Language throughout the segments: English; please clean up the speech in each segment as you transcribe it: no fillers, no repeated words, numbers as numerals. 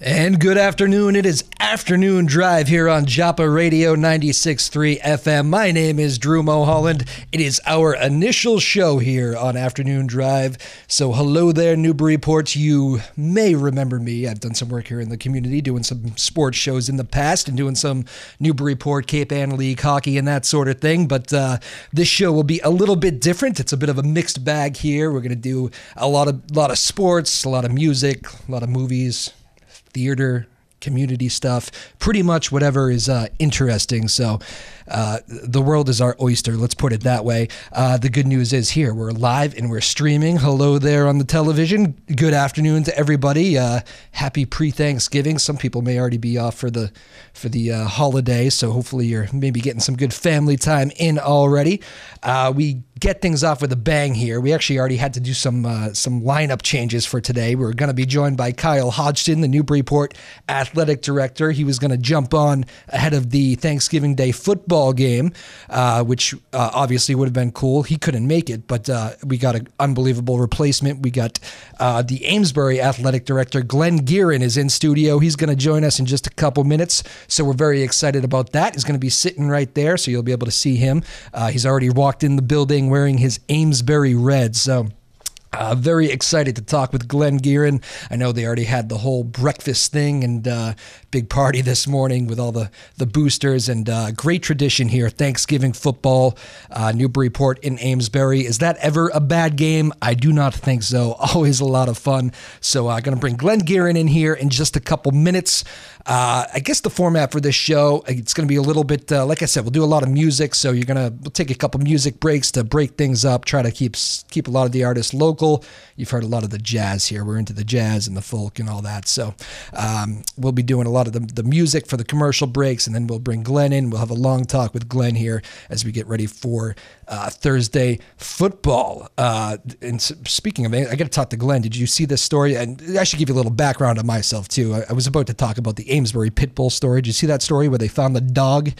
And good afternoon. It is Afternoon Drive here on WJOP Radio 96.3 FM. My name is Drew Moholland. It is our initial show here on Afternoon Drive. So hello there, Newburyport. You may remember me. I've done some work here in the community, doing some sports shows in the past and doing some Newburyport, Cape Ann League hockey and that sort of thing. But this show will be a little bit different. It's a bit of a mixed bag here. We're going to do a lot of sports, a lot of music, a lot of movies, theater, community stuff, pretty much whatever is interesting. So the world is our oyster, let's put it that way. The good news is here, we're live and we're streaming. Hello there on the television. Good afternoon to everybody. Happy pre-Thanksgiving. Some people may already be off for the holiday, so hopefully you're maybe getting some good family time in already. We get things off with a bang here. We actually already had to do some lineup changes for today. We're going to be joined by Kyle Hodgson, the Newburyport athletic director. He was going to jump on ahead of the Thanksgiving Day football game, which obviously would have been cool. He couldn't make it, but we got an unbelievable replacement. We got the Amesbury athletic director, Glen Gearin, is in studio. He's going to join us in just a couple minutes, so we're very excited about that. He's going to be sitting right there, so you'll be able to see him. He's already walked in the building wearing his Amesbury red, so very excited to talk with Glen Gearin. I know they already had the whole breakfast thing and big party this morning with all the boosters, and great tradition here, Thanksgiving football, Newburyport in Amesbury. Is that ever a bad game? I do not think so. Always a lot of fun. So I'm going to bring Glen Gearin in here in just a couple minutes. I guess the format for this show, it's going to be a little bit, like I said, we'll do a lot of music, so we'll take a couple music breaks to break things up, try to keep a lot of the artists local. You've heard a lot of the jazz here. We're into the jazz and the folk and all that, so we'll be doing a lot of the music for the commercial breaks, and then we'll bring Glen in. We'll have a long talk with Glen here as we get ready for Thursday football. And speaking of it, I got to talk to Glen. Did you see this story? And I should give you a little background on myself, too. I was about to talk about the Amesbury pit bull story. Did you see that story where they found the dog?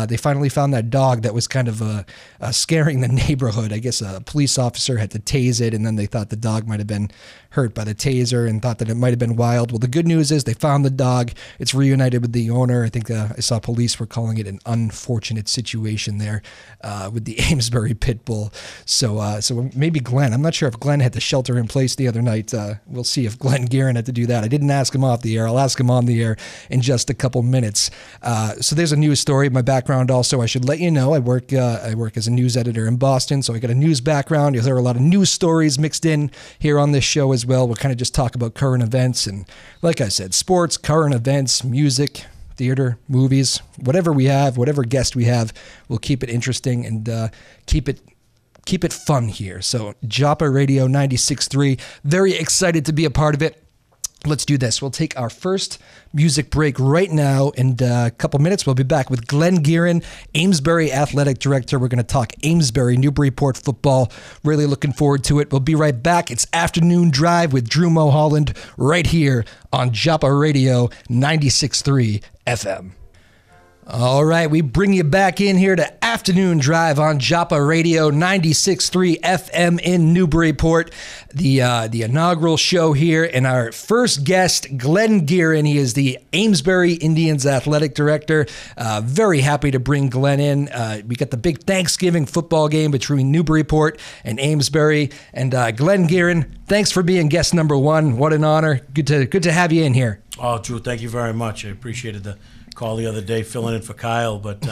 They finally found that dog that was kind of scaring the neighborhood. I guess a police officer had to tase it, and then they thought the dog might have been hurt by the taser and thought that it might have been wild. Well, the good news is they found the dog. It's reunited with the owner. I think I saw police were calling it an unfortunate situation there with the Amesbury pit bull. So maybe Glen. I'm not sure if Glen had to shelter in place the other night. We'll see if Glen Gearin had to do that. I didn't ask him off the air. I'll ask him on the air in just a couple minutes. So there's a news story. My background also, I should let you know, I work as a news editor in Boston, so I got a news background. There are a lot of news stories mixed in here on this show as well. We'll kind of just talk about current events and, like I said, sports, current events, music, theater, movies, whatever we have, whatever guest we have, we'll keep it interesting and keep it fun here. So WJOP Radio 96.3, very excited to be a part of it. Let's do this. We'll take our first music break right now. In a couple minutes, we'll be back with Glen Gearin, Amesbury Athletic Director. We're going to talk Amesbury, Newburyport football. Really looking forward to it. We'll be right back. It's Afternoon Drive with Drew Moholland right here on WJOP Radio 96.3 FM. All right, we bring you back in here to Afternoon Drive on WJOP Radio 96.3 FM in Newburyport, the inaugural show here, and our first guest, Glen Gearin. He is the Amesbury Indians Athletic Director. Very happy to bring Glen in. We got the big Thanksgiving football game between Newburyport and Amesbury, and Glen Gearin, thanks for being guest number one. What an honor. Good to have you in here. Oh, Drew, thank you very much. I appreciated the call the other day filling in for Kyle, but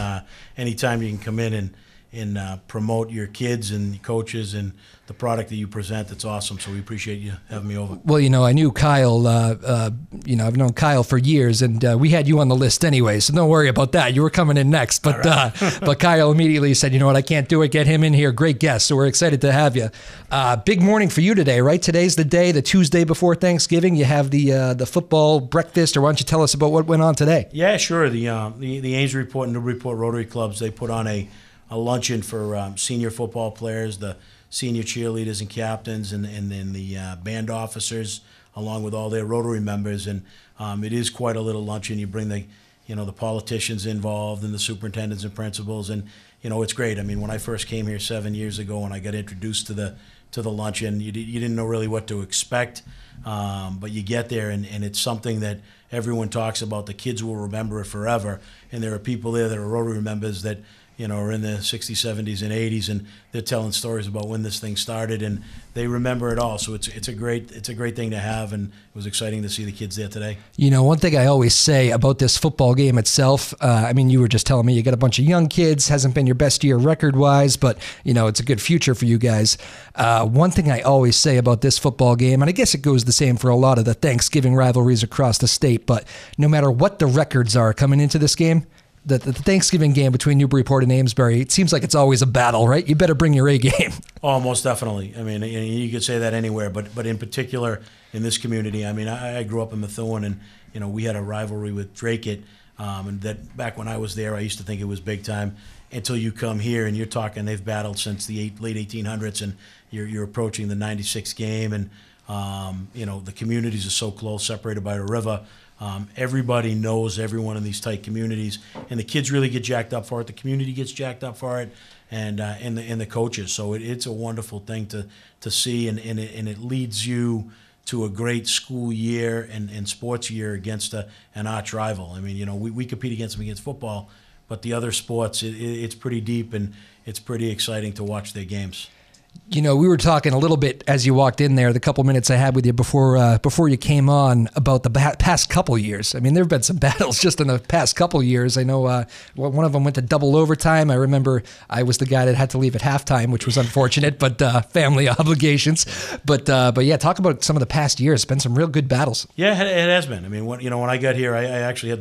anytime you can come in and promote your kids and coaches and the product that you present, it's awesome. So we appreciate you having me over. Well, I knew Kyle, I've known Kyle for years, and we had you on the list anyway, so don't worry about that. You were coming in next, but right. But Kyle immediately said, you know what, I can't do it, get him in here, great guest, so we're excited to have you. Big morning for you today, right? Today's the day, the Tuesday before Thanksgiving, you have the football breakfast, or why don't you tell us about what went on today? Yeah, sure. The Amesburyport and Newburyport Rotary Clubs, they put on a luncheon for senior football players, the senior cheerleaders and captains, and then the band officers, along with all their Rotary members. And it is quite a little luncheon. You bring the politicians involved and the superintendents and principals, and it's great. I mean, when I first came here 7 years ago and I got introduced to the to the luncheon. You didn't know really what to expect, but you get there, and it's something that everyone talks about. The kids will remember it forever, and there are people there that are Rotary members that are in the 60s, 70s, and 80s, and they're telling stories about when this thing started, and they remember it all. So it's a great thing to have, and it was exciting to see the kids there today. One thing I always say about this football game itself, you were just telling me you got a bunch of young kids, hasn't been your best year record-wise, but, it's a good future for you guys. One thing I always say about this football game, and I guess it goes the same for a lot of the Thanksgiving rivalries across the state, but no matter what the records are coming into this game, the Thanksgiving game between Newburyport and Amesbury, it seems like it's always a battle, right? You better bring your A game. Oh, most definitely. You could say that anywhere, but in particular in this community. I grew up in Methuen, and we had a rivalry with Drake-it, and that back when I was there, I used to think it was big time. Until you come here and you're talking, they've battled since the late 1800s, and you're approaching the '96 game, and the communities are so close, separated by a river. Everybody knows everyone in these tight communities, and the kids really get jacked up for it. The community gets jacked up for it, and the coaches. So it's a wonderful thing to see, and it leads you to a great school year and sports year against an arch rival. We compete against them against football, but the other sports, it's pretty deep, and it's pretty exciting to watch their games. We were talking a little bit as you walked in there, the couple minutes I had with you before you came on, about the past couple years. there have been some battles just in the past couple years. I know one of them went to double overtime. I remember I was the guy that had to leave at halftime, which was unfortunate, but family obligations. But yeah, talk about some of the past years. It's been some real good battles. Yeah, it has been. When I got here, I actually had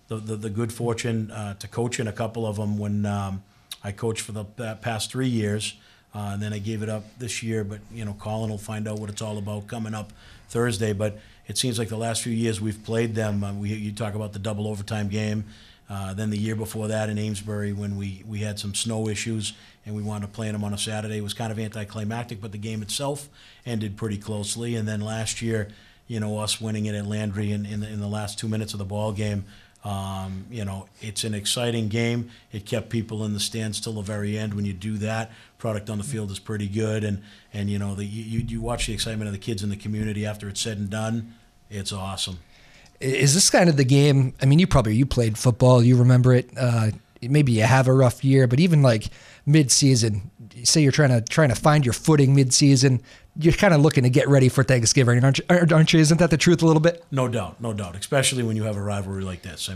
the good fortune to coach in a couple of them when I coached for the past 3 years. And then I gave it up this year, but Colin will find out what it's all about coming up Thursday. But it seems like the last few years we've played them. You talk about the double overtime game. Then the year before that in Amesbury, when we had some snow issues and we wound up playing them on a Saturday, it was kind of anticlimactic, but the game itself ended pretty closely. And then last year, us winning it at Landry in the last 2 minutes of the ball game. It's an exciting game. It kept people in the stands till the very end. When you do that, product on the field is pretty good, and you watch the excitement of the kids in the community after it's said and done. It's awesome. Is this kind of the game? You played football, you remember it. Maybe you have a rough year, but even like mid-season, say you're trying to find your footing mid-season, you're kind of looking to get ready for Thanksgiving, aren't you? Isn't that the truth a little bit? No doubt. Especially when you have a rivalry like this.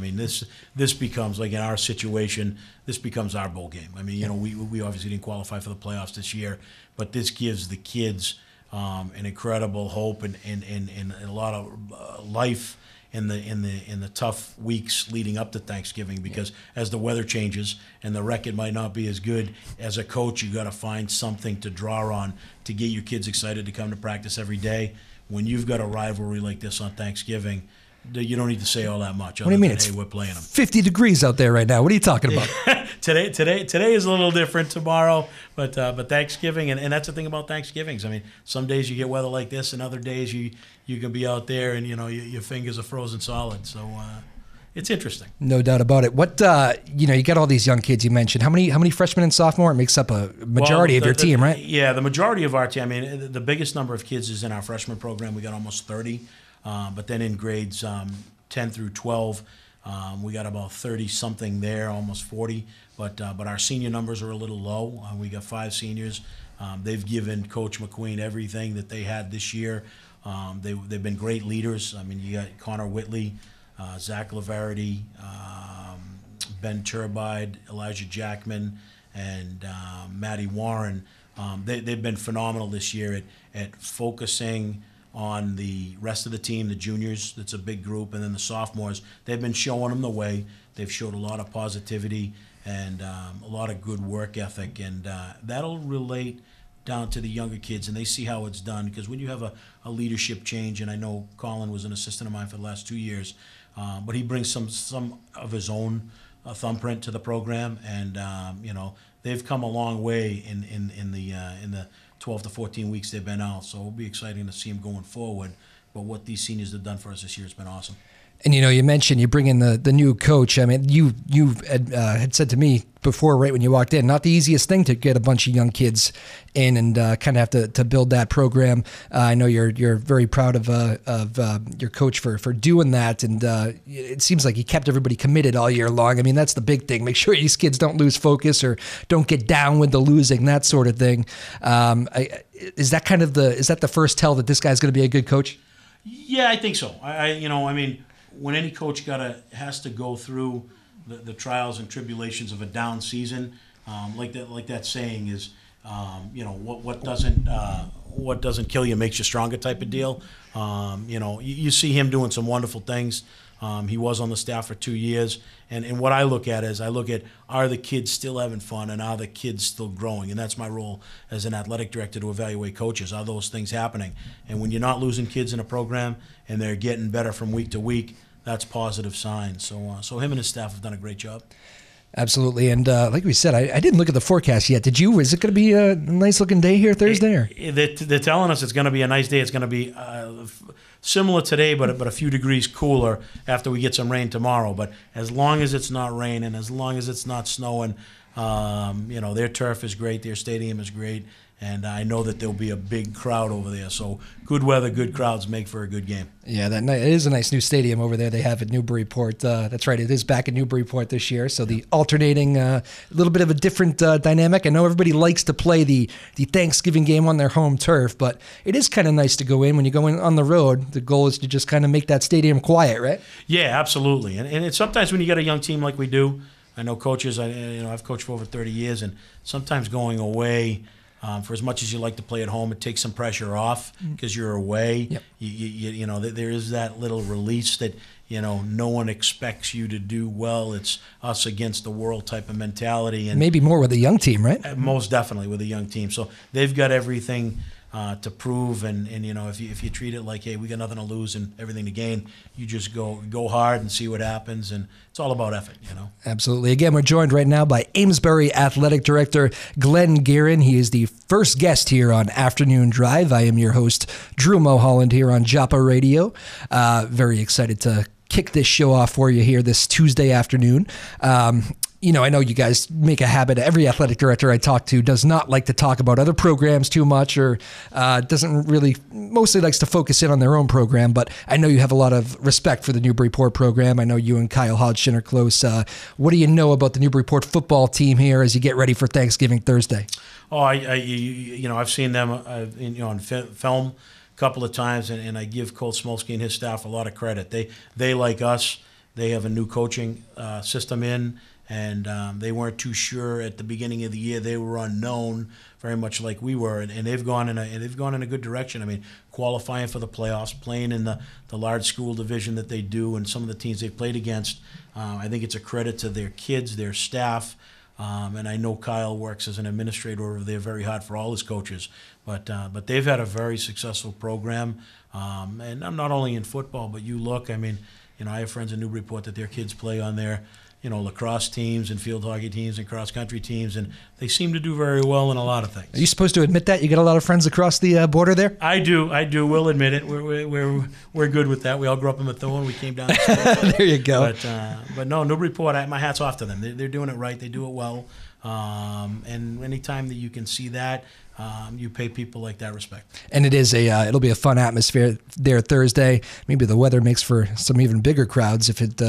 This becomes, like in our situation, this becomes our bowl game. We obviously didn't qualify for the playoffs this year, but this gives the kids an incredible hope and a lot of life in the tough weeks leading up to Thanksgiving, because as the weather changes and the record might not be as good, as a coach you got to find something to draw on to get your kids excited to come to practice every day. When you've got a rivalry like this on Thanksgiving, you don't need to say all that much. What do you mean? Hey, we're playing them. 50 degrees out there right now. What are you talking about? Today is a little different. Tomorrow, but Thanksgiving, and that's the thing about Thanksgivings. Some days you get weather like this, and other days you can be out there and your fingers are frozen solid. So it's interesting. No doubt about it. What you got all these young kids you mentioned. How many freshmen and sophomore? It makes up a majority of your team, right? Yeah, the majority of our team. The biggest number of kids is in our freshman program. We got almost 30. But then in grades 10 through 12, we got about 30-something there, almost 40. But our senior numbers are a little low. We got 5 seniors. They've given Coach McQueen everything that they had this year. They've been great leaders. You got Connor Whitley, Zach Laverty, Ben Turbide, Elijah Jackman, and Matty Warren. They've been phenomenal this year at focusing on the rest of the team, the juniors, that's a big group, and then the sophomores. They've been showing them the way. They've showed a lot of positivity and a lot of good work ethic, and that'll relate down to the younger kids, and they see how it's done, because when you have a leadership change, and I know Colin was an assistant of mine for the last 2 years, but he brings some of his own thumbprint to the program, and they've come a long way in the 12 to 14 weeks they've been out, so it'll be exciting to see them going forward. But what these seniors have done for us this year has been awesome. And you mentioned you bring in the new coach. I mean, you had said to me before, right when you walked in, not the easiest thing to get a bunch of young kids in and kind of have to build that program. I know you're very proud of your coach for doing that, and it seems like he kept everybody committed all year long. I mean, that's the big thing. Make sure these kids don't lose focus or don't get down with the losing, that sort of thing. Is that the first tell that this guy's going to be a good coach? Yeah, I think so. I mean, when any coach has to go through the trials and tribulations of a down season, like that saying is, what doesn't kill you makes you stronger type of deal. You see him doing some wonderful things. He was on the staff for 2 years, and what I look at is are the kids still having fun and are the kids still growing? And that's my role as an athletic director, to evaluate coaches. Are those things happening? And when you're not losing kids in a program and they're getting better from week to week, that's positive signs. So him and his staff have done a great job. Absolutely. And like we said, I didn't look at the forecast yet. Did you? Is it going to be a nice-looking day here Thursday? They're telling us it's going to be a nice day. It's going to be similar today, but a few degrees cooler after we get some rain tomorrow. But as long as it's not raining, as long as it's not snowing, their turf is great, their stadium is great, and I know that there'll be a big crowd over there. So good weather, good crowds make for a good game. Yeah, it is a nice new stadium over there they have at Newburyport. That's right, it is back at Newburyport this year. So the alternating, a little bit of a different dynamic. I know everybody likes to play the Thanksgiving game on their home turf, but it is kind of nice to go in. When you go in on the road, the goal is to just kind of make that stadium quiet, right? Yeah, absolutely. And it's sometimes when you get a young team like we do, I know coaches, I've coached for over 30 years, and sometimes going away, for as much as you like to play at home, it takes some pressure off because you're away. Yep. There is that little release that no one expects you to do well. It's us against the world type of mentality, and maybe more with a young team, right? Most definitely with a young team. So they've got everything to prove, and if you treat it like, hey, we got nothing to lose and everything to gain, you just go hard and see what happens, and it's all about effort. Absolutely. Again, we're joined right now by Amesbury Athletic Director Glen Gearin. He is the first guest here on Afternoon Drive. I am your host, Drew Moholland, here on WJOP Radio. Very excited to kick this show off for you here this Tuesday afternoon. I know you guys make a habit. Every athletic director I talk to does not like to talk about other programs too much, or mostly likes to focus in on their own program. But I know you have a lot of respect for the Newburyport program. I know you and Kyle Hodgson are close. What do you know about the Newburyport football team here as you get ready for Thanksgiving Thursday? Oh, I've seen them on film a couple of times, and I give Colt Smolsky and his staff a lot of credit. They like us. They have a new coaching system in. And they weren't too sure at the beginning of the year. They were unknown, very much like we were, and they've gone in a good direction. I mean, qualifying for the playoffs, playing in the large school division that they do, and some of the teams they've played against. I think it's a credit to their kids, their staff, and I know Kyle works as an administrator over there very hard for all his coaches. But they've had a very successful program, and not only in football, but you look. I mean, I have friends in Newburyport that their kids play on their lacrosse teams and field hockey teams and cross-country teams, and they seem to do very well in a lot of things. Are you supposed to admit that? You got a lot of friends across the border there? I do. We'll admit it. We're good with that. We all grew up in Methuen. We came down to school. There you go. But no, Newburyport, my hat's off to them. They're doing it right. They do it well. And anytime that you can see that, you pay people like that respect. And it'll be a fun atmosphere there Thursday. Maybe the weather makes for some even bigger crowds if it,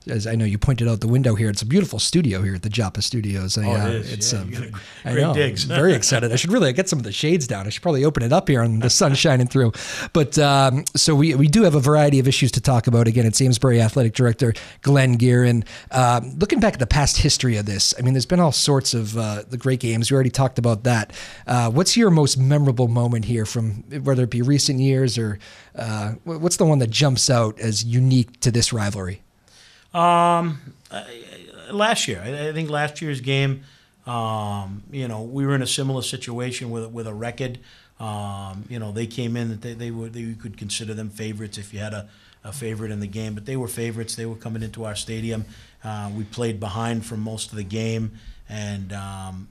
as I know you pointed out the window here, it's a beautiful studio here at the WJOP Studios. It is. It's great digs. Very excited. I should really get some of the shades down. I should probably open it up here and the sun shining through. But so we do have a variety of issues to talk about. Again, it's Amesbury Athletic Director Glen Gearin. Looking back at the past history of this, I mean, there's been all sorts of the great games. We already talked about that. What's your most memorable moment here from whether it be recent years or what's the one that jumps out as unique to this rivalry? Last year, I think last year's game, we were in a similar situation with a record. They came in that you could consider them favorites if you had a favorite in the game, but they were favorites. They were coming into our stadium. We played behind for most of the game, And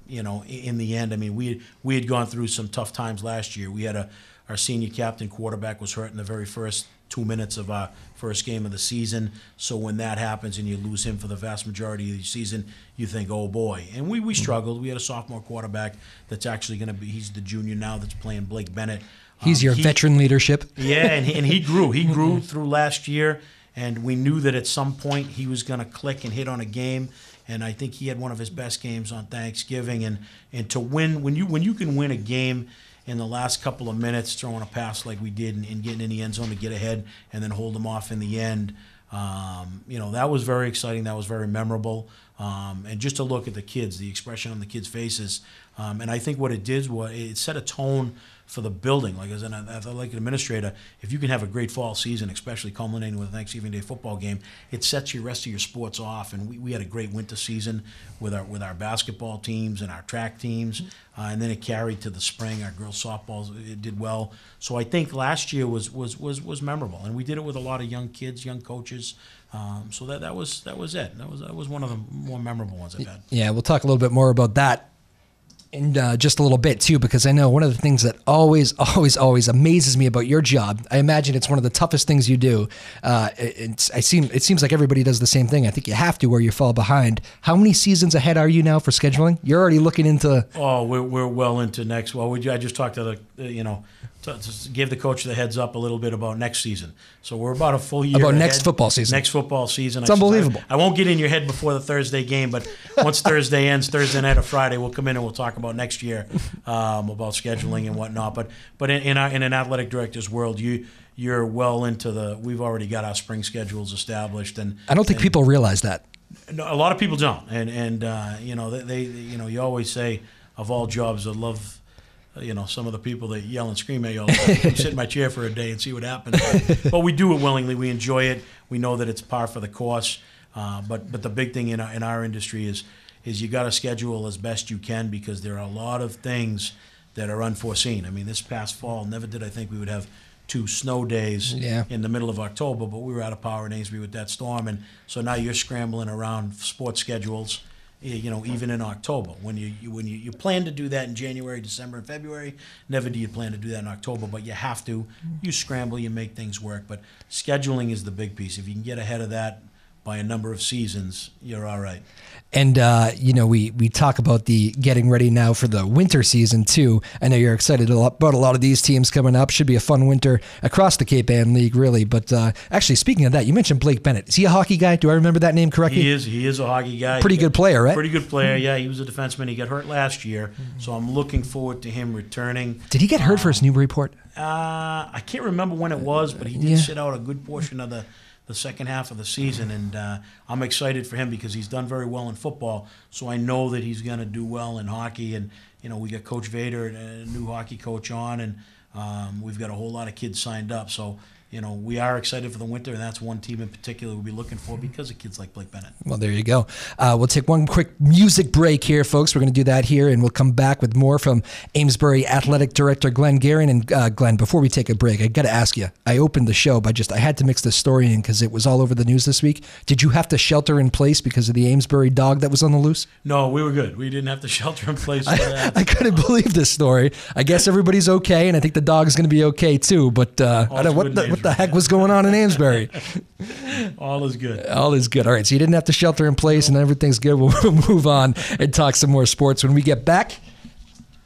in the end, I mean, we had gone through some tough times last year. We had our senior captain quarterback was hurt in the very first 2 minutes of our first game of the season. So when that happens and you lose him for the vast majority of the season, you think, oh boy. And we struggled. We had a sophomore quarterback that's actually going to be, he's the junior now that's playing Blake Bennett. He's your veteran leadership. Yeah, and he grew. He grew through last year, and we knew that at some point he was going to click and hit on a game. And I think he had one of his best games on Thanksgiving. And to win, when you can win a game in the last couple of minutes, throwing a pass like we did and getting in the end zone to get ahead and then hold them off in the end, that was very exciting. That was very memorable. And just to look at the kids, the expression on the kids' faces. And I think what it did was it set a tone for the building. Like as an athletic administrator, if you can have a great fall season, especially culminating with a Thanksgiving Day football game, it sets the rest of your sports off. And we had a great winter season with our basketball teams and our track teams, and then it carried to the spring. Our girls softball it did well. So I think last year was memorable, and we did it with a lot of young kids, young coaches. So that was it. That was one of the more memorable ones I've had. Yeah, we'll talk a little bit more about that in just a little bit too, because I know one of the things that always amazes me about your job, I imagine it's one of the toughest things you do. It seems like everybody does the same thing. I think you have to, or you fall behind. How many seasons ahead are you now for scheduling? You're already looking into. Oh, we're well into next. Well, I just talked to give the coach the heads up a little bit about next season. So we're about a full year about ahead. Next football season. Next football season. It's unbelievable. I won't get in your head before the Thursday game, but once Thursday ends, Thursday night or Friday, we'll come in and we'll talk about next year, about scheduling and whatnot. But in an athletic director's world, you're well into we've already got our spring schedules established, and I don't think people realize that. No, a lot of people don't, and you always say of all jobs, I love. Some of the people that yell and scream at you all the time. You sit in my chair for a day and see what happens. But we do it willingly. We enjoy it. We know that it's par for the course. But the big thing in our industry is you got to schedule as best you can, because there are a lot of things that are unforeseen. I mean, this past fall, never did I think we would have 2 snow days in the middle of October, but we were out of power in Amesbury with that storm. And so now you're scrambling around sports schedules. Even in October, when you plan to do that in January, December, and February, never do you plan to do that in October, but you have to. You scramble, you make things work, but scheduling is the big piece. If you can get ahead of that by a number of seasons, you're all right. And, we talk about the getting ready now for the winter season, too. I know you're excited about a lot of these teams coming up. Should be a fun winter across the Cape Ann League, really. But actually, speaking of that, you mentioned Blake Bennett. Is he a hockey guy? Do I remember that name correctly? He is a hockey guy. Pretty good player, right? Pretty good player, yeah. He was a defenseman. He got hurt last year, so I'm looking forward to him returning. Did he get hurt for his Newburyport? I can't remember when it was, but he did sit out a good portion of the second half of the season, and I'm excited for him because he's done very well in football, so I know that he's going to do well in hockey. And we got Coach Vader, a new hockey coach on, and we've got a whole lot of kids signed up, so we are excited for the winter, and that's one team in particular we'll be looking for because of kids like Blake Bennett. Well, there you go. We'll take one quick music break here, folks. We're going to do that here, and we'll come back with more from Amesbury Athletic Director Glen Gearin. And Glenn, before we take a break, I got to ask you, I opened the show by I had to mix this story in because it was all over the news this week. Did you have to shelter in place because of the Amesbury dog that was on the loose? No, we were good. We didn't have to shelter in place for that. I couldn't believe this story. I guess everybody's okay, and I think the dog's going to be okay, too. But I don't know what the heck was going on in Amesbury. All is good. All is good. All right, so you didn't have to shelter in place and everything's good. We'll move on and talk some more sports when we get back.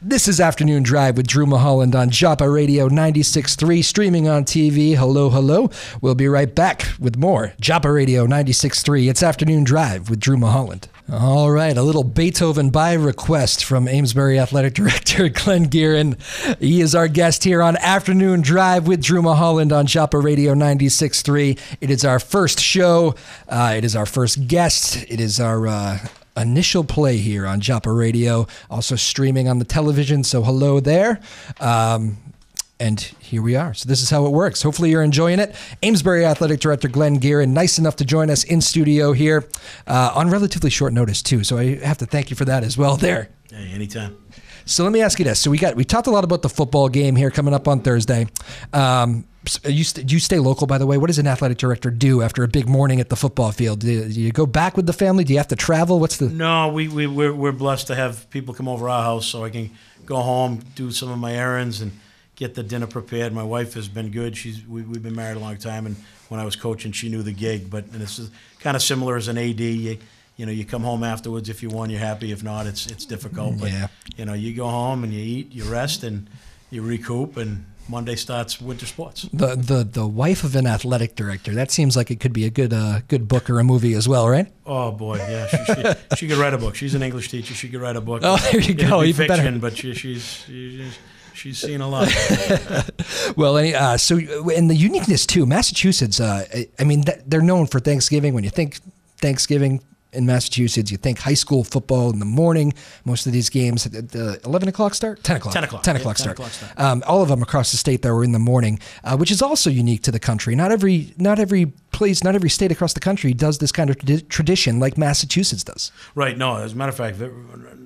This is Afternoon Drive with Drew Moholland on WJOP Radio 96.3, streaming on TV. Hello, hello. We'll be right back with more WJOP Radio 96.3. It's Afternoon Drive with Drew Moholland. All right, a little Beethoven by request from Amesbury Athletic Director Glen Gearin. He is our guest here on Afternoon Drive with Drew Moholland on WJOP Radio 96.3. It is our first show. It is our first guest. It is our initial play here on WJOP Radio, also streaming on the television, so hello there. And here we are. So this is how it works. Hopefully you're enjoying it. Amesbury Athletic Director Glen Gearin, nice enough to join us in studio here on relatively short notice too. So I have to thank you for that as well there. Hey, anytime. So let me ask you this. So we talked a lot about the football game here coming up on Thursday. Do you stay local, by the way? What does an athletic director do after a big morning at the football field? Do you go back with the family? Do you have to travel? What's the... No, we're blessed to have people come over our house so I can go home, do some of my errands, and get the dinner prepared. My wife has been good. We've been married a long time, and when I was coaching, she knew the gig. And it's kind of similar as an AD. You come home afterwards. If you won, you're happy. If not, it's difficult. But you go home and you eat, you rest, and you recoup, and Monday starts winter sports. The wife of an athletic director. That seems like it could be a good book or a movie as well, right? Oh boy, yeah. She could write a book. She's an English teacher. She could write a book. Oh, there you go. It'd be Even fiction, better. But she's seen a lot. Well, so and the uniqueness too. Massachusetts. I mean, they're known for Thanksgiving. When you think Thanksgiving in Massachusetts, you think high school football in the morning. Most of these games at the 11 o'clock start? 10 o'clock. 10 o'clock. 10 o'clock Yeah, start. 10 o'clock start. All of them across the state, though, are in the morning, which is also unique to the country. Not every place, not every state across the country does this kind of tradition like Massachusetts does. Right. No, as a matter of fact,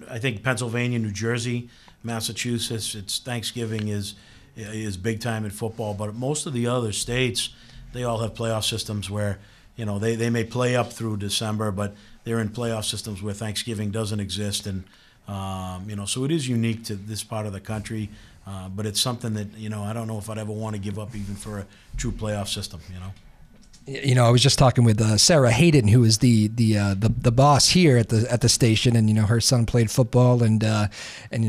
I think Pennsylvania, New Jersey, Massachusetts, it's Thanksgiving is big time in football. But most of the other states, they all have playoff systems where, they may play up through December, but they're in playoff systems where Thanksgiving doesn't exist, and so it is unique to this part of the country. But it's something that I don't know if I'd ever want to give up even for a true playoff system. I was just talking with Sarah Hayden, who is the boss here at the station, and her son played football, and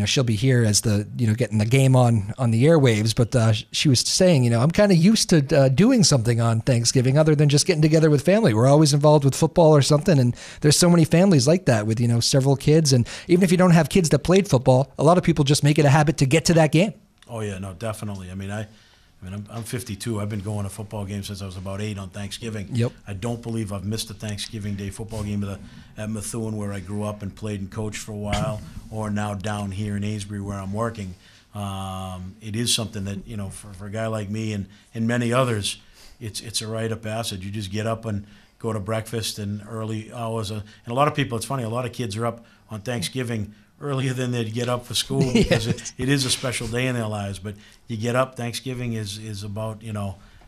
she'll be here as the getting the game on the airwaves. But she was saying, I'm kind of used to doing something on Thanksgiving other than just getting together with family. We're always involved with football or something, and there's so many families like that with several kids. And even if you don't have kids that played football, a lot of people just make it a habit to get to that game. Oh yeah, no, definitely. I'm 52. I've been going to football games since I was about 8 on Thanksgiving. Yep. I don't believe I've missed a Thanksgiving Day football game at Methuen, where I grew up and played and coached for a while, or now down here in Amesbury where I'm working. It is something that, for a guy like me and many others, it's a rite of passage. You just get up and go to breakfast and early hours. And a lot of people, it's funny, a lot of kids are up on Thanksgiving earlier than they'd get up for school because it is a special day in their lives. But you get up, Thanksgiving is about,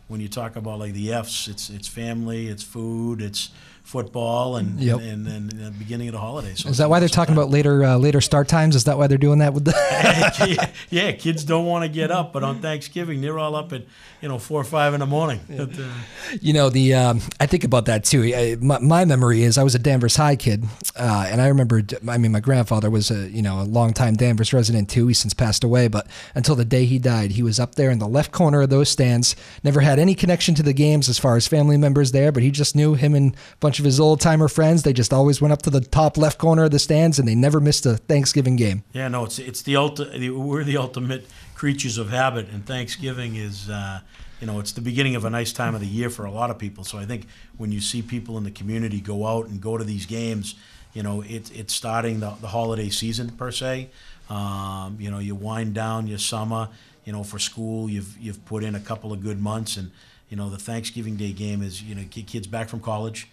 when you talk about like the F's, it's family, it's food, it's football, and the beginning of the holidays. So is that why they're talking about later start times? Is that why they're doing that with the? Yeah, kids don't want to get up, but on Thanksgiving they're all up at 4 or 5 in the morning. Yeah. I think about that too. My memory is I was a Danvers High kid, and I remember. My grandfather was a longtime Danvers resident too. He's since passed away, but until the day he died, he was up there in the left corner of those stands. Never had any connection to the games as far as family members there, but he just knew him and a bunch of his old timer friends. They just always went up to the top left corner of the stands, and they never missed a Thanksgiving game. Yeah, no, it's we're the ultimate creatures of habit, and Thanksgiving is it's the beginning of a nice time of the year for a lot of people. So I think when you see people in the community go out and go to these games, it's starting the holiday season per se. You wind down your summer. For school, you've put in a couple of good months, and the Thanksgiving Day game is kids back from college.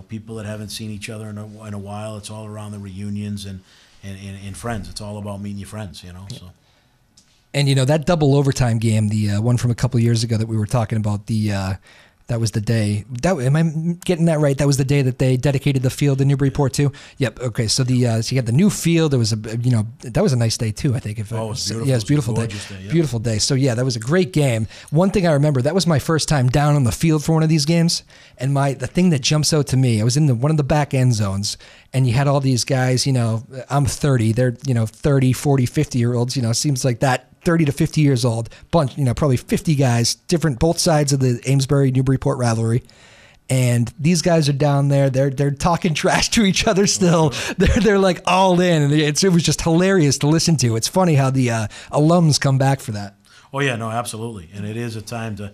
People that haven't seen each other in a while. It's all around the reunions and friends. It's all about meeting your friends, So. And that double overtime game, the one from a couple of years ago that we were talking about, that was the day. Am I getting that right? That was the day that they dedicated the field in Newburyport too. Yep. Okay. So so you had the new field. It was that was a nice day too. I think. It was beautiful. Yeah, it was a beautiful day. Yeah. Beautiful day. So yeah, that was a great game. One thing I remember, that was my first time down on the field for one of these games, and the thing that jumps out to me, I was in one of the back end zones, and you had all these guys. I'm 30. They're 30, 40, 50-year-olds. Seems like that. 30 to 50 years old, bunch, probably 50 guys, different, both sides of the Amesbury Newburyport rivalry. And these guys are down there. They're talking trash to each other still. They're like all in. And it was just hilarious to listen to. It's funny how the alums come back for that. Oh yeah, no, absolutely. And it is a time to,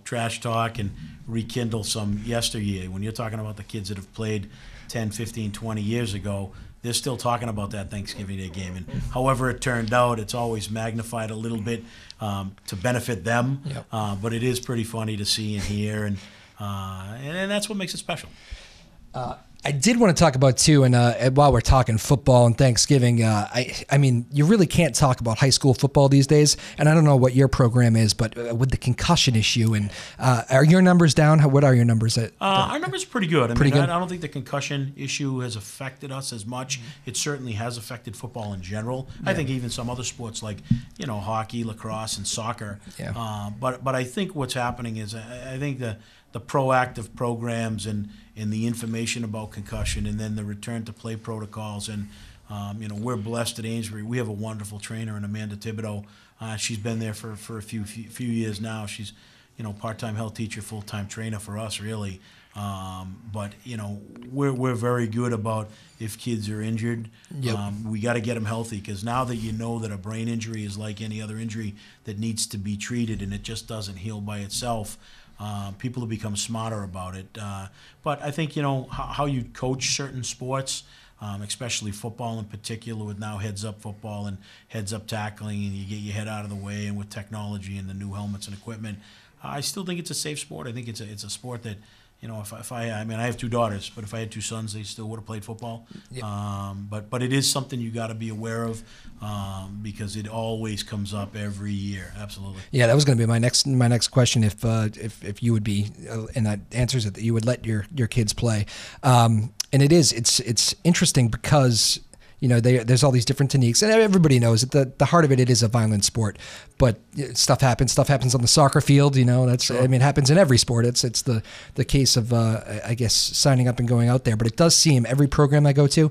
trash talk and rekindle some yesteryear. When you're talking about the kids that have played 10, 15, 20 years ago, they're still talking about that Thanksgiving Day game. And however it turned out, it's always magnified a little bit to benefit them. Yep. But it is pretty funny to see and hear, and that's what makes it special. I did want to talk about too, and while we're talking football and Thanksgiving, I mean, you really can't talk about high school football these days. And I don't know what your program is, but with the concussion issue, and are your numbers down? What are your numbers? Our numbers are pretty good. Pretty good? I don't think the concussion issue has affected us as much. It certainly has affected football in general. Yeah. I think even some other sports like hockey, lacrosse, and soccer. Yeah. But I think what's happening is I think the proactive programs and the information about concussion, and then the return to play protocols, and we're blessed at Amesbury. We have a wonderful trainer in Amanda Thibodeau. She's been there for a few years now. She's part-time health teacher, full-time trainer for us, really. But we're very good about if kids are injured. Yep. We got to get them healthy, because now that you know that a brain injury is like any other injury that needs to be treated, and it just doesn't heal by itself. People have become smarter about it. But I think, how you coach certain sports, especially football in particular, with now heads-up football and heads-up tackling, and you get your head out of the way, and with technology and the new helmets and equipment, I still think it's a safe sport. I think it's a sport that, if I have 2 daughters, but if I had 2 sons, they still would have played football. Yep. But it is something you got to be aware of, because it always comes up every year. Absolutely. Yeah, that was going to be my next question. If you would be, and that answers it, that you would let your kids play, and it's interesting because. There's all these different techniques, and everybody knows that the heart of it is a violent sport. But stuff happens. Stuff happens on the soccer field. That's sure. It happens in every sport. It's the case of I guess signing up and going out there. But it does seem every program I go to,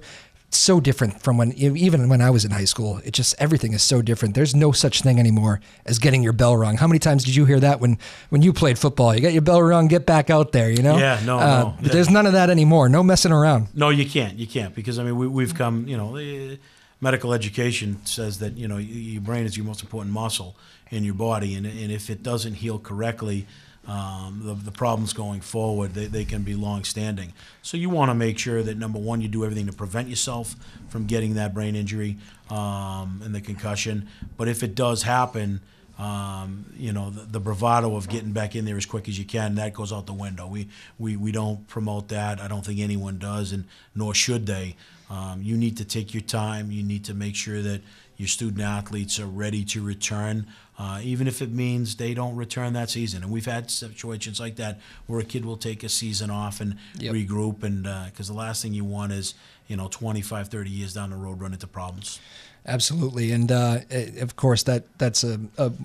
so different from even when I was in high school. It just, everything is so different. There's no such thing anymore as getting your bell rung. How many times did you hear that when you played football? You got your bell rung, get back out there, Yeah, no. There's none of that anymore. No messing around. No, you can't, because we've come, medical education says that, your brain is your most important muscle in your body, and if it doesn't heal correctly, the problems going forward, they can be long-standing. So you want to make sure that, number one, you do everything to prevent yourself from getting that brain injury and the concussion. But if it does happen, the bravado of getting back in there as quick as you can, that goes out the window. We don't promote that. I don't think anyone does, and nor should they. You need to take your time. You need to make sure that your student athletes are ready to return, even if it means they don't return that season. And we've had situations like that where a kid will take a season off and regroup, and because the last thing you want is 25, 30 years down the road run into problems. Absolutely, and of course that's a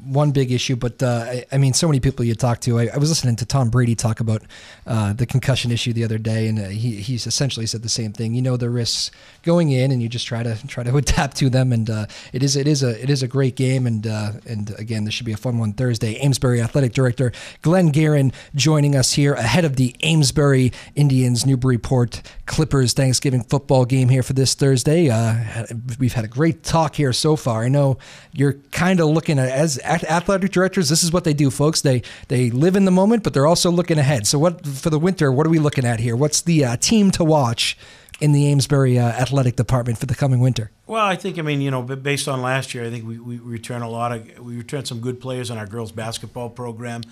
one big issue. But so many people you talk to. I was listening to Tom Brady talk about the concussion issue the other day, and he's essentially said the same thing. The risks going in, and you just try to adapt to them. And it is a great game. And again, this should be a fun one Thursday. Amesbury Athletic Director Glen Gearin joining us here ahead of the Amesbury Indians Newburyport Clippers Thanksgiving football game here for this Thursday. We've had a great talk here so far. I know you're kind of looking at, as athletic directors, this is what they do, folks. They live in the moment, but they're also looking ahead. So for the winter, what are we looking at here? What's the team to watch in the Amesbury athletic department for the coming winter? Well, I think, based on last year, I think we returned some good players on our girls basketball program.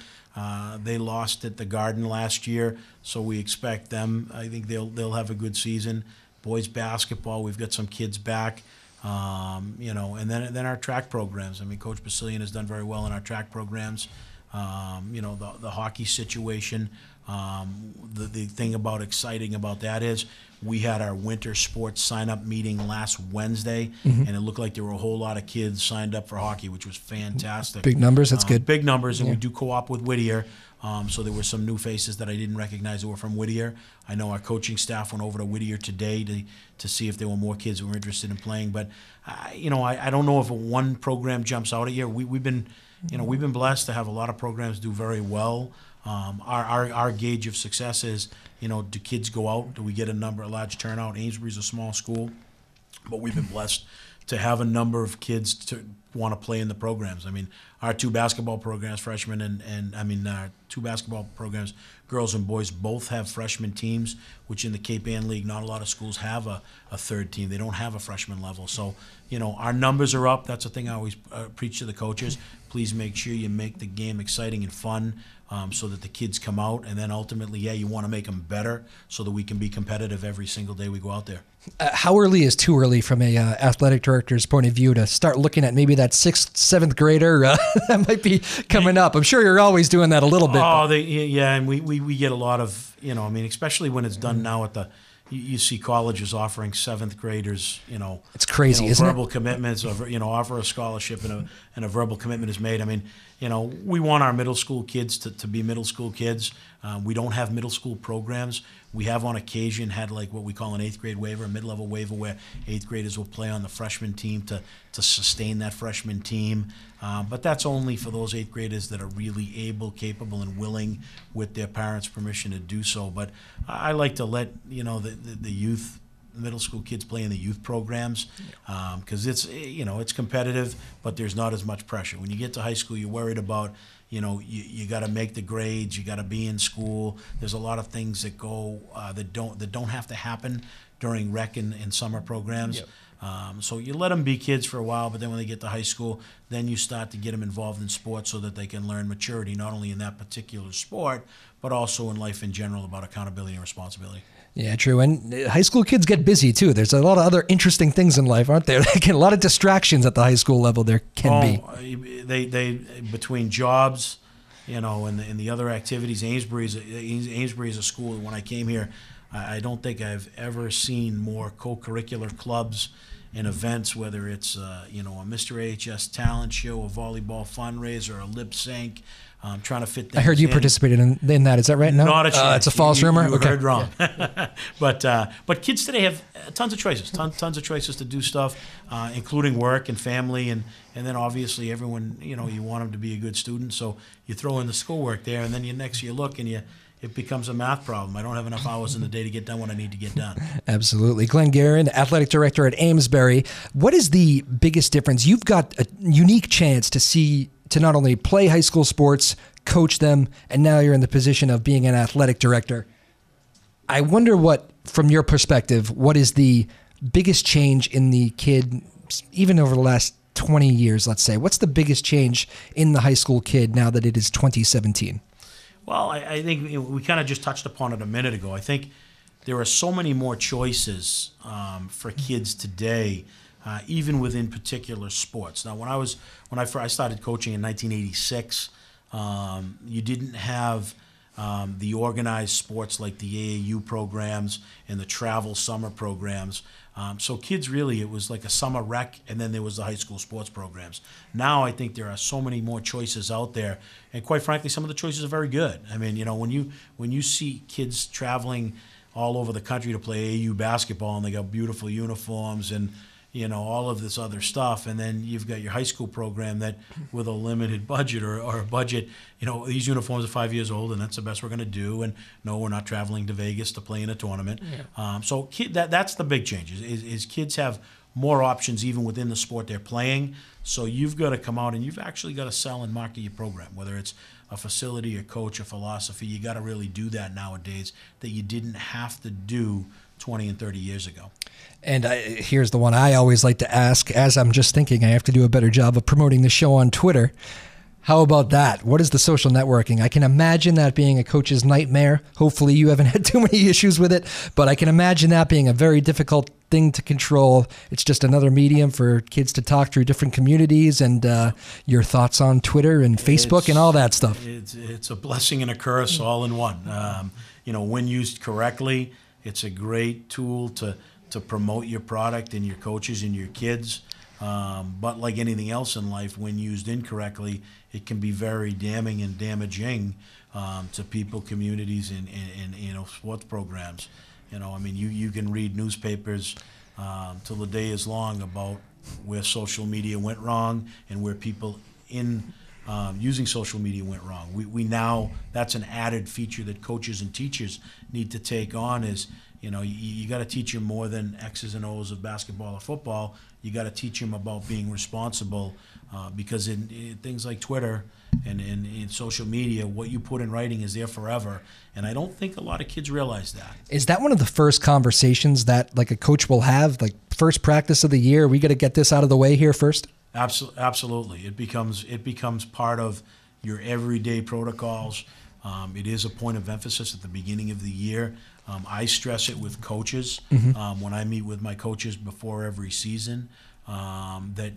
They lost at the Garden last year, so we expect them. I think they'll have a good season. Boys basketball, we've got some kids back. And then our track programs. Coach Basilian has done very well in our track programs. The hockey situation. The thing exciting about that is we had our winter sports sign-up meeting last Wednesday, and it looked like there were a whole lot of kids signed up for hockey, which was fantastic. Big numbers, that's good. Big numbers, and we do co-op with Whittier. So there were some new faces that I didn't recognize that were from Whittier. I know our coaching staff went over to Whittier today to see if there were more kids who were interested in playing. But I don't know if one program jumps out at you. We've been blessed to have a lot of programs do very well. Our gauge of success is, do kids go out? Do we get a large turnout? Amesbury's a small school, but we've been blessed to have a number of kids to want to play in the programs. Our 2 basketball programs, freshmen and our 2 basketball programs, girls and boys, both have freshman teams, which in the Cape Ann League, not a lot of schools have a third team. They don't have a freshman level. So, our numbers are up. That's the thing I always preach to the coaches. Please make sure you make the game exciting and fun. so that the kids come out, and then ultimately, you want to make them better so that we can be competitive every single day we go out there. How early is too early from a athletic director's point of view to start looking at maybe that 6th, 7th grader that might be coming up? I'm sure you're always doing that a little bit. Oh, and we get a lot of, especially when it's done now at you see colleges offering 7th graders, it's crazy, isn't verbal commitments, offer a scholarship and a verbal commitment is made. We want our middle school kids to be middle school kids. We don't have middle school programs. We have on occasion had like what we call an 8th grade waiver, a mid-level waiver, where 8th graders will play on the freshman team to sustain that freshman team. But that's only for those 8th graders that are really able, capable, and willing, with their parents' permission, to do so. But I like to let the youth, middle school kids play in the youth programs, because it's competitive, but there's not as much pressure. When you get to high school, you're worried about you got to make the grades, you got to be in school. There's a lot of things that go that don't have to happen during rec and summer programs. Yep. So you let them be kids for a while, but then when they get to high school, then you start to get them involved in sports so that they can learn maturity, not only in that particular sport, but also in life in general, about accountability and responsibility. Yeah, true. And high school kids get busy too. There's a lot of other interesting things in life, aren't there? A lot of distractions at the high school level there can be. They between jobs, and the other activities. Amesbury is a school. When I came here, I don't think I've ever seen more co-curricular clubs and events, whether it's a Mr. AHS talent show, a volleyball fundraiser, a lip sync. Trying to fit things I heard you participated in that. Is that right? No, not a chance. It's a false rumor. You okay. heard wrong. But kids today have tons of choices, tons of choices to do stuff, including work and family, and then obviously everyone, you want them to be a good student, so you throw in the schoolwork there, and then you look and it becomes a math problem. I don't have enough hours in the day to get done what I need to get done. Absolutely. Glen Gearin, athletic director at Amesbury. What is the biggest difference? You've got a unique chance to not only play high school sports, coach them, and now you're in the position of being an athletic director. I wonder from your perspective, what is the biggest change in the kid, even over the last 20 years, let's say? What's the biggest change in the high school kid now that it is 2017? Well, I think we kind of just touched upon it a minute ago. I think there are so many more choices for kids today, even within particular sports. Now, when I started coaching in 1986, you didn't have the organized sports like the AAU programs and the travel summer programs. So kids really, it was like a summer rec, and then there was the high school sports programs. Now I think there are so many more choices out there, and quite frankly, some of the choices are very good. When you see kids traveling all over the country to play AAU basketball, and they got beautiful uniforms and all of this other stuff, and then you've got your high school program that, with a limited budget or a budget, these uniforms are 5 years old, and that's the best we're going to do, and no, we're not traveling to Vegas to play in a tournament. Yeah. So that's the big change, is kids have more options even within the sport they're playing, so you've got to come out and you've actually got to sell and market your program, whether it's a facility, a coach, a philosophy. You got to really do that nowadays that you didn't have to do 20 and 30 years ago. And here's the one I always like to ask, as I'm just thinking I have to do a better job of promoting the show on Twitter. How about that? What is the social networking? I can imagine that being a coach's nightmare. Hopefully you haven't had too many issues with it, but I can imagine that being a very difficult thing to control. It's just another medium for kids to talk through different communities, and your thoughts on Twitter and Facebook and all that stuff. It's a blessing and a curse all in one. When used correctly, it's a great tool to promote your product and your coaches and your kids. But like anything else in life, when used incorrectly, it can be very damning and damaging to people, communities, and sports programs. You can read newspapers till the day is long about where social media went wrong and where people using social media went wrong. We now, that's an added feature that coaches and teachers need to take on, is you got to teach them more than X's and O's of basketball or football. You got to teach them about being responsible, because in things like Twitter and in social media, what you put in writing is there forever. And I don't think a lot of kids realize that. Is that one of the first conversations that like a coach will have, like first practice of the year? We got to get this out of the way here first. Absolutely, it becomes part of your everyday protocols. It is a point of emphasis at the beginning of the year. I stress it with coaches when I meet with my coaches before every season, that,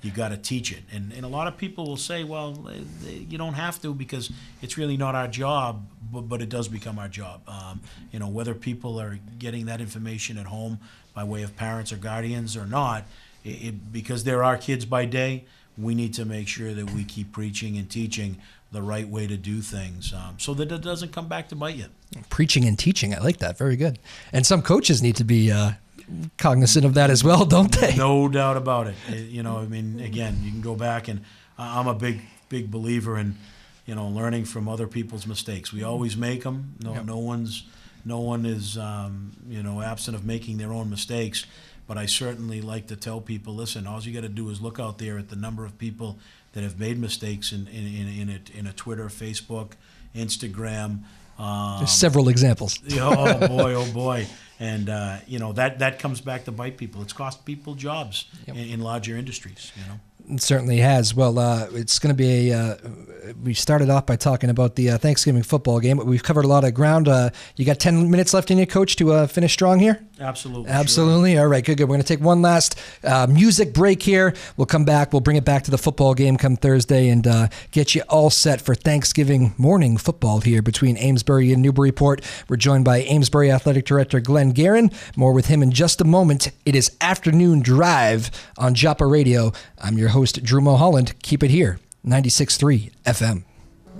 you got to teach it. And a lot of people will say, well, you don't have to because it's really not our job, but it does become our job. Whether people are getting that information at home by way of parents or guardians or not, because there are kids by day, we need to make sure that we keep preaching and teaching the right way to do things, so that it doesn't come back to bite you. Preaching and teaching, I like that. Very good. And some coaches need to be cognizant of that as well, don't they? No doubt about it. Again, you can go back, and I'm a big believer in, learning from other people's mistakes. We always make them. No one is absent of making their own mistakes. But I certainly like to tell people, listen, all you got to do is look out there at the number of people that have made mistakes in a Twitter, Facebook, Instagram. There's several examples. Oh boy. And that comes back to bite people. It's cost people jobs in larger industries. It certainly has. Well, it's going to be we started off by talking about the Thanksgiving football game, but we've covered a lot of ground. You got 10 minutes left in you, Coach, to finish strong here? Absolutely. Sure. All right, good. We're going to take one last music break here. We'll come back. We'll bring it back to the football game come Thursday and get you all set for Thanksgiving morning football here between Amesbury and Newburyport. We're joined by Amesbury Athletic Director Glen Gearin. More with him in just a moment. It is Afternoon Drive on WJOP Radio. I'm your host, Drew Moholland. Keep it here, 96.3 FM.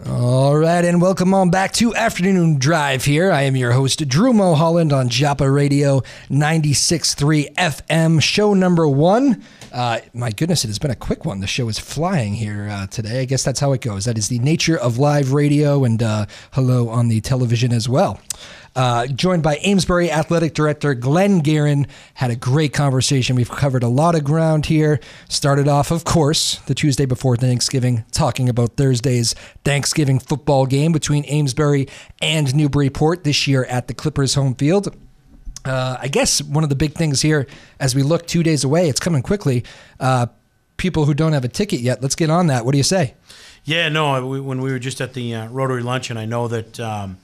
All right, and welcome on back to Afternoon Drive here. I am your host, Drew Moholland on WJOP Radio 96.3 FM, show number 1. My goodness, it has been a quick one. The show is flying here today. I guess that's how it goes. That is the nature of live radio, and hello on the television as well. Joined by Amesbury Athletic Director Glen Gearin. Had a great conversation. We've covered a lot of ground here. Started off, of course, the Tuesday before Thanksgiving, talking about Thursday's Thanksgiving football game between Amesbury and Newburyport this year at the Clippers home field. I guess one of the big things here, as we look 2 days away, it's coming quickly. People who don't have a ticket yet, let's get on that. What do you say? Yeah, no, when we were just at the Rotary Luncheon, I know that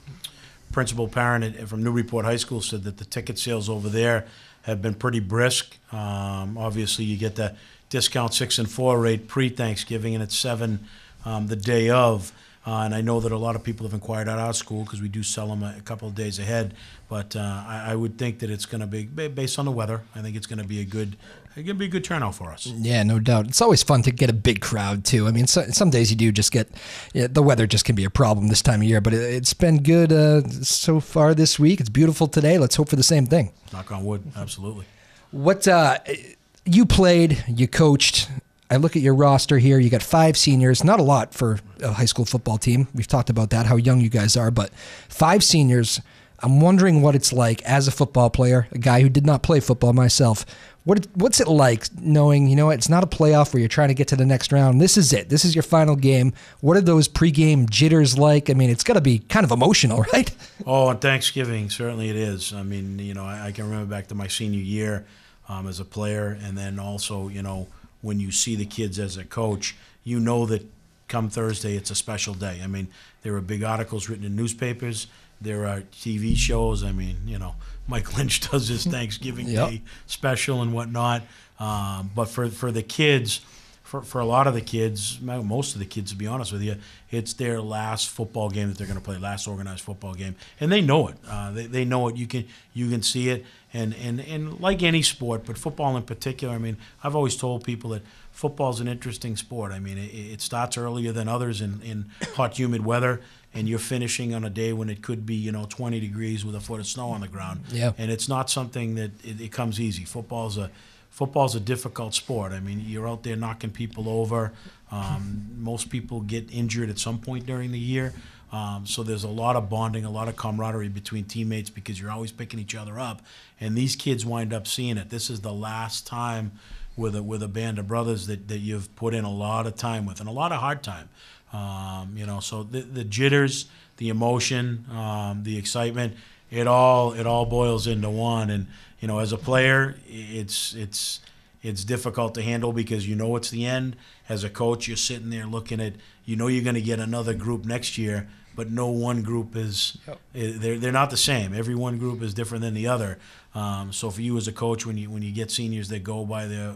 principal parent from Newburyport High School said that the ticket sales over there have been pretty brisk. Obviously, you get the discount 6 and 4 rate pre-Thanksgiving, and it's 7 the day of. And I know that a lot of people have inquired at our school because we do sell them a couple of days ahead. But I would think that it's going to be, based on the weather, I think it's going to be a good turnout for us. Yeah, no doubt. It's always fun to get a big crowd, too. I mean, some days you do just get, the weather just can be a problem this time of year, but it's been good so far this week. It's beautiful today. Let's hope for the same thing. Knock on wood, absolutely. What, you played, you coached. I look at your roster here. You got 5 seniors, not a lot for a high school football team. We've talked about that, how young you guys are, but 5 seniors. I'm wondering what it's like as a football player, a guy who did not play football myself. What's it like knowing, it's not a playoff where you're trying to get to the next round. This is it. This is your final game. What are those pregame jitters like? I mean, it's got to be kind of emotional, right? Oh, on Thanksgiving, certainly it is. I mean, I can remember back to my senior year as a player, and then also, when you see the kids as a coach, that come Thursday, it's a special day. I mean, there are big articles written in newspapers. There are TV shows. I mean, Mike Lynch does his Thanksgiving Day special and whatnot. But for the kids, for a lot of the kids, most of the kids, to be honest with you, it's their last football game that they're going to play, last organized football game, and they know it. They know it. You can see it, and like any sport, but football in particular. I mean, I've always told people that football's an interesting sport. I mean, it starts earlier than others in hot, humid weather, and you're finishing on a day when it could be 20 degrees with a foot of snow on the ground. Yeah. And it's not something that it comes easy. Football's a difficult sport. I mean, you're out there knocking people over. Most people get injured at some point during the year. So there's a lot of bonding, a lot of camaraderie between teammates because you're always picking each other up. And these kids wind up seeing it. This is the last time with a band of brothers that you've put in a lot of time with and a lot of hard time. So the jitters, the emotion, the excitement, it all boils into one. And as a player, it's it's difficult to handle because you know it's the end. As a coach, you're sitting there looking at, you know you're going to get another group next year, but no one group is, they're not the same. Every one group is different than the other. So for you as a coach, when you get seniors that go by their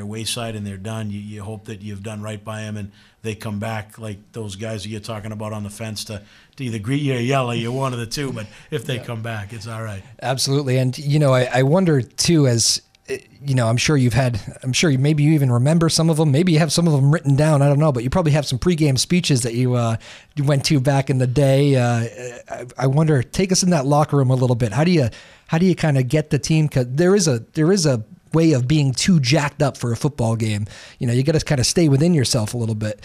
wayside and they're done, you hope that you've done right by them and they come back like those guys that you're talking about on the fence to either greet you or yell at you, one of the two. But if they come back, it's all right. Absolutely. And, I wonder, too, as, I'm sure maybe you even remember some of them. Maybe you have some of them written down. I don't know. But you probably have some pregame speeches that you went to back in the day. I wonder, take us in that locker room a little bit. How do you kind of get the team? Because there is a way of being too jacked up for a football game. You got to kind of stay within yourself a little bit.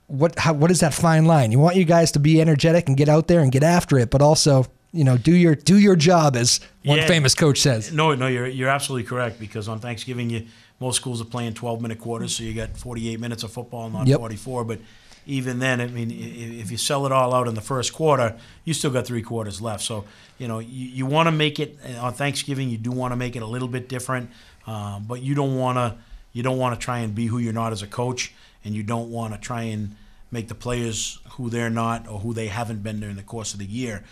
What is that fine line? You want you guys to be energetic and get out there and get after it, but also, do your job, as one famous coach says. No, you're absolutely correct, because on Thanksgiving, most schools are playing 12-minute quarters, so you got 48 minutes of football, not 44. But even then, I mean, if you sell it all out in the first quarter, you still got 3 quarters left. So, you want to make it on Thanksgiving. You do want to make it a little bit different, but you don't want to try and be who you're not as a coach, and you don't want to try and make the players who they're not or who they haven't been during the course of the year.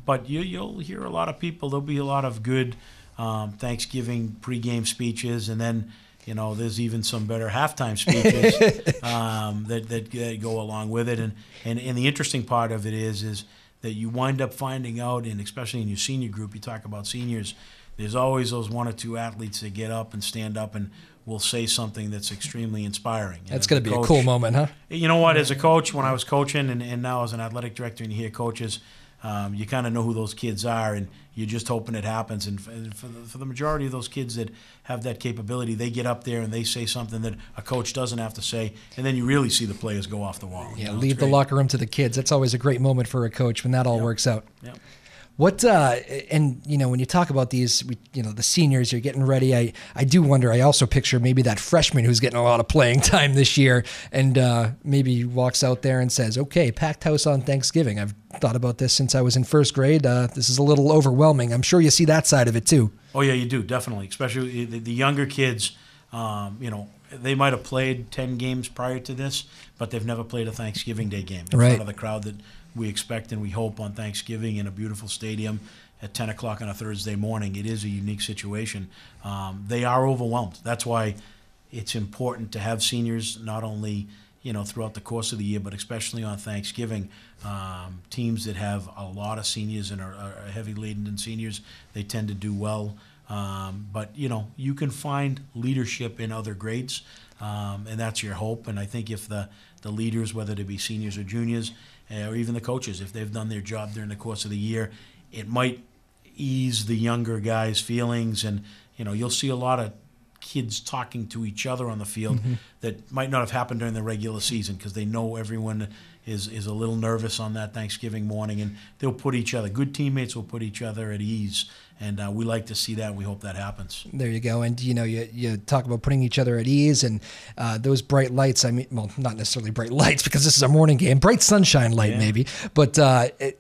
But you'll hear a lot of people. There'll be a lot of good Thanksgiving pregame speeches, and then there's even some better halftime speeches that go along with it. And the interesting part of it is that you wind up finding out, and especially in your senior group, you talk about seniors, there's always those 1 or 2 athletes that get up and stand up and will say something that's extremely inspiring. That's going to be a cool moment, huh? You know what? As a coach, when I was coaching and now as an athletic director, and you hear coaches, you kind of know who those kids are, and you're just hoping it happens. And for the majority of those kids that have that capability, they get up there and they say something that a coach doesn't have to say, and then you really see the players go off the wall. Yeah, leave the locker room to the kids. That's always a great moment for a coach when that all works out. Yep. What and when you talk about these, the seniors, you're getting ready. I do wonder. I also picture maybe that freshman who's getting a lot of playing time this year, and maybe walks out there and says, "Okay, packed house on Thanksgiving. I've thought about this since I was in first grade. This is a little overwhelming." I'm sure you see that side of it too. Oh yeah, you do, definitely. Especially the younger kids. They might have played 10 games prior to this, but they've never played a Thanksgiving Day game in front of the crowd that we expect and we hope on Thanksgiving in a beautiful stadium at 10 o'clock on a Thursday morning. It is a unique situation. They are overwhelmed. That's why it's important to have seniors not only throughout the course of the year, but especially on Thanksgiving. Teams that have a lot of seniors and are heavy laden in seniors, they tend to do well. But you can find leadership in other grades, and that's your hope. And I think if the leaders, whether they be seniors or juniors, or even the coaches, if they've done their job during the course of the year, it might ease the younger guys' feelings. And you'll see a lot of kids talking to each other on the field that might not have happened during the regular season, because they know everyone is a little nervous on that Thanksgiving morning, and they'll put each other, good teammates will put each other at ease. And we like to see that, and we hope that happens. There you go. And, you talk about putting each other at ease, and those bright lights, not necessarily bright lights because this is a morning game, bright sunshine light maybe. But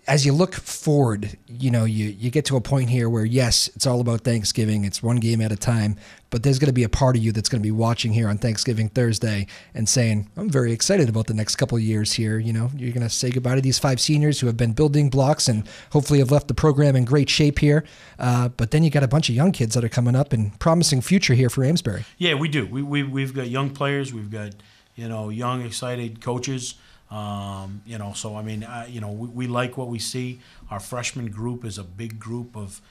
as you look forward, you get to a point here where, yes, it's all about Thanksgiving. It's one game at a time. But there's going to be a part of you that's going to be watching here on Thanksgiving Thursday and saying, I'm very excited about the next couple of years here. You're going to say goodbye to these 5 seniors who have been building blocks and hopefully have left the program in great shape here. But then you got a bunch of young kids that are coming up and promising future here for Amesbury. Yeah, we do. We've got young players. We've got, young, excited coaches. So, we like what we see. Our freshman group is a big group of,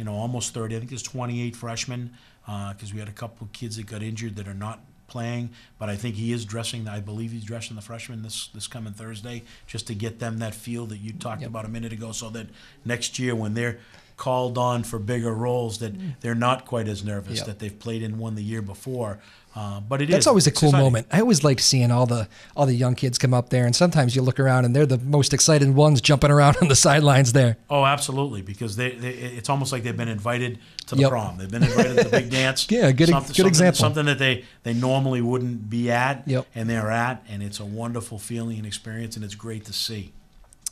almost 30. I think there's 28 freshmen, because we had a couple of kids that got injured that are not playing. But I think I believe he's dressing the freshmen this coming Thursday, just to get them that feel that you talked about a minute ago, so that next year when they're called on for bigger roles, that they're not quite as nervous, that they've played in one the year before. But that's always a cool moment. I always like seeing all the young kids come up there, and sometimes you look around and they're the most excited ones jumping around on the sidelines there. Oh, absolutely, because it's almost like they've been invited to the prom. They've been invited to the big dance. Yeah, good example. Something that they normally wouldn't be at, and they're at, and it's a wonderful feeling and experience, and it's great to see.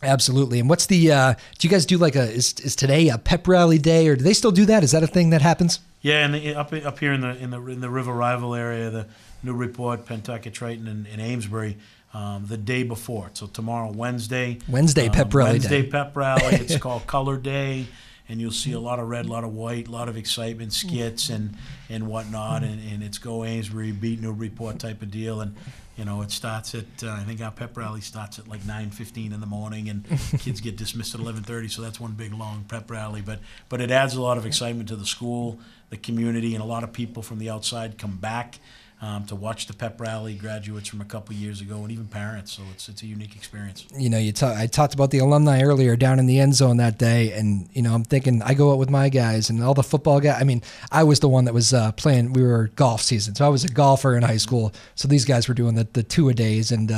Absolutely. And what's the, do you guys do is today a pep rally day, or do they still do that? Is that a thing that happens? Yeah, and up here in the River Rival area, the Newburyport, Pentucket, Triton, and Amesbury, the day before. So tomorrow, Wednesday Pep Rally Wednesday Day. Pep Rally. It's called Color Day, and you'll see a lot of red, a lot of white, a lot of excitement, skits and whatnot, and it's go Amesbury, beat Newburyport type of deal. And it starts at I think our Pep Rally starts at like 9:15 in the morning, and kids get dismissed at 11:30. So that's one big long Pep Rally. But it adds a lot of excitement to the school, the community, and a lot of people from the outside come back to watch the Pep Rally, graduates from a couple years ago, and even parents. So it's a unique experience. I talked about the alumni earlier down in the end zone that day, and I'm thinking I go out with my guys and all the football guys. I mean, I was the one that was playing. We were golf season, so I was a golfer in high school. So these guys were doing the 2-a-days, and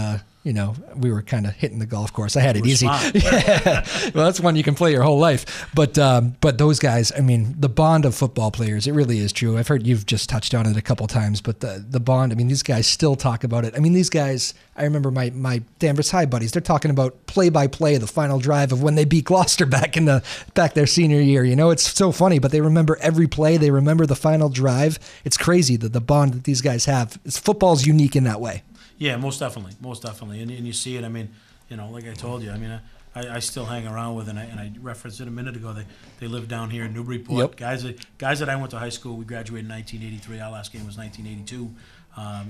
we were kind of hitting the golf course. I had it easy. Yeah. Well, that's one you can play your whole life. But those guys, I mean, the bond of football players, it really is true. I've heard you've just touched on it a couple times, but the bond, I mean, these guys still talk about it. I mean, these guys, I remember my Danvers High buddies, they're talking about play-by-play, the final drive of when they beat Gloucester back their senior year. It's so funny, but they remember every play. They remember the final drive. It's crazy, the bond that these guys have. Football's unique in that way. Yeah, most definitely, and you see it. I mean, like I told you, I mean, I still hang around with, and I referenced it a minute ago. They live down here in Newburyport. Yep. Guys that I went to high school. We graduated in 1983. Our last game was 1982,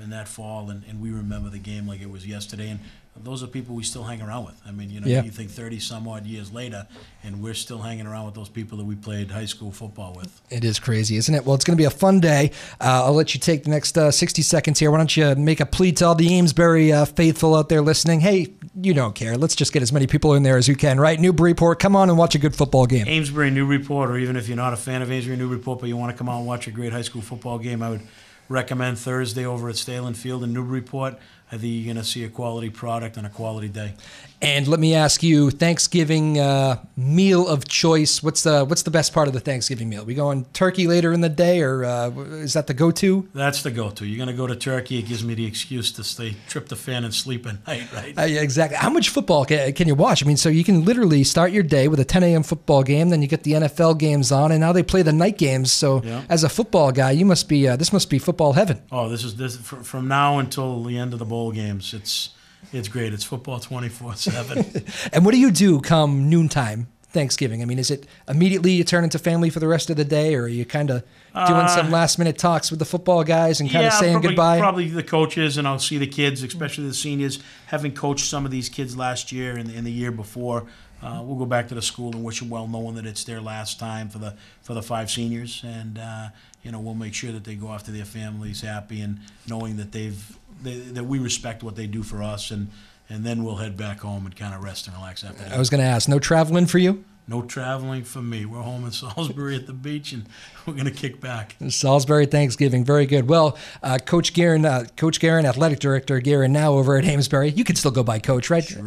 in that fall, and we remember the game like it was yesterday. And those are people we still hang around with. I mean, Yeah. You think 30 some odd years later, and we're still hanging around with those people that we played high school football with. It is crazy, isn't it? Well, it's going to be a fun day. I'll let you take the next 60 seconds here. Why don't you make a plea to all the Amesbury faithful out there listening? Hey, you don't care. Let's just get as many people in there as we can, right? Newburyport, come on and watch a good football game. Amesbury, Newburyport, or even if you're not a fan of Amesbury, Newburyport, but you want to come out and watch a great high school football game, I would recommend Thursday over at Stalen Field in Newburyport. I think you're going to see a quality product on a quality day. And let me ask you, Thanksgiving meal of choice. What's the best part of the Thanksgiving meal? We going turkey later in the day, or is that the go-to? That's the go-to. You're going to go to turkey. It gives me the excuse to stay tryptophan and sleep at night, right? Yeah, exactly. How much football can you watch? I mean, so you can literally start your day with a 10 a.m. football game, then you get the NFL games on, and now they play the night games. So As a football guy, you must be this must be football heaven. Oh, this from now until the end of the bowl games. It's great. It's football 24/7. And what do you do come noontime Thanksgiving? I mean, is it immediately you turn into family for the rest of the day, or are you kind of doing some last-minute talks with the football guys and kind of saying goodbye? Probably the coaches, and I'll see the kids, especially the seniors. Having coached some of these kids last year and the year before, we'll go back to the school and wish them well, knowing that it's their last time for the 5 seniors, and we'll make sure that they go off to their families happy and knowing that that we respect what they do for us, and then we'll head back home and kind of rest and relax after that. I was going to ask, no traveling for you? No traveling for me. We're home in Salisbury at the beach, and we're going to kick back. Salisbury Thanksgiving, very good. Well, Coach Guerin, Athletic Director Guerin, now over at Amesbury. You can still go by Coach, right? Sure.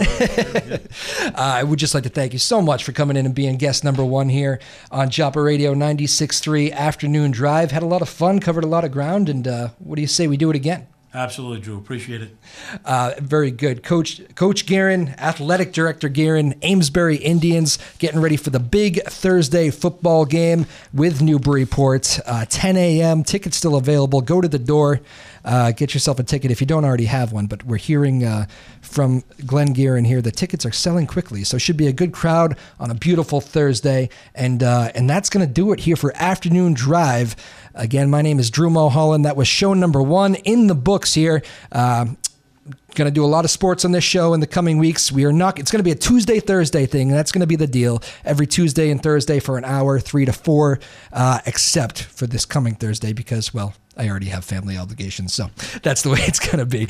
I would just like to thank you so much for coming in and being guest number 1 here on WJOP Radio 96.3 Afternoon Drive. Had a lot of fun, covered a lot of ground, and what do you say we do it again? Absolutely, Drew. Appreciate it. Very good. Coach Guerin, Athletic Director Guerin, Amesbury Indians getting ready for the big Thursday football game with Newburyport. 10 a.m. Tickets still available. Go to the door. Get yourself a ticket if you don't already have one. But we're hearing from Glen Gearin here that tickets are selling quickly. So it should be a good crowd on a beautiful Thursday. And that's going to do it here for Afternoon Drive. Again, my name is Drew Moholland. That was show number 1 in the books here. Going to do a lot of sports on this show in the coming weeks. It's going to be a Tuesday, Thursday thing, and that's going to be the deal. Every Tuesday and Thursday for an hour, 3 to 4, except for this coming Thursday because, well, I already have family obligations, so that's the way it's going to be.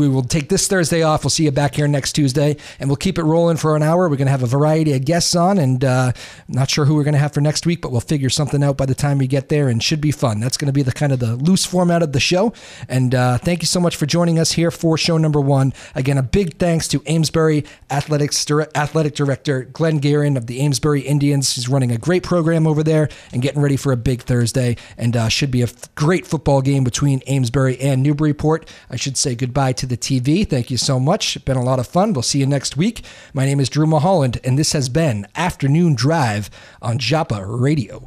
We will take this Thursday off. We'll see you back here next Tuesday, and we'll keep it rolling for an hour. We're going to have a variety of guests on, and not sure who we're going to have for next week, but we'll figure something out by the time we get there, and should be fun. That's going to be the kind of the loose format of the show, and thank you so much for joining us here for show number 1. Again, a big thanks to Amesbury Athletic Director Glen Gearin of the Amesbury Indians. He's running a great program over there and getting ready for a big Thursday, and should be a great football game between Amesbury and Newburyport. I should say goodbye to the TV. Thank you so much. It's been a lot of fun. We'll see you next week. My name is Drew Moholland, and this has been Afternoon Drive on WJOP Radio.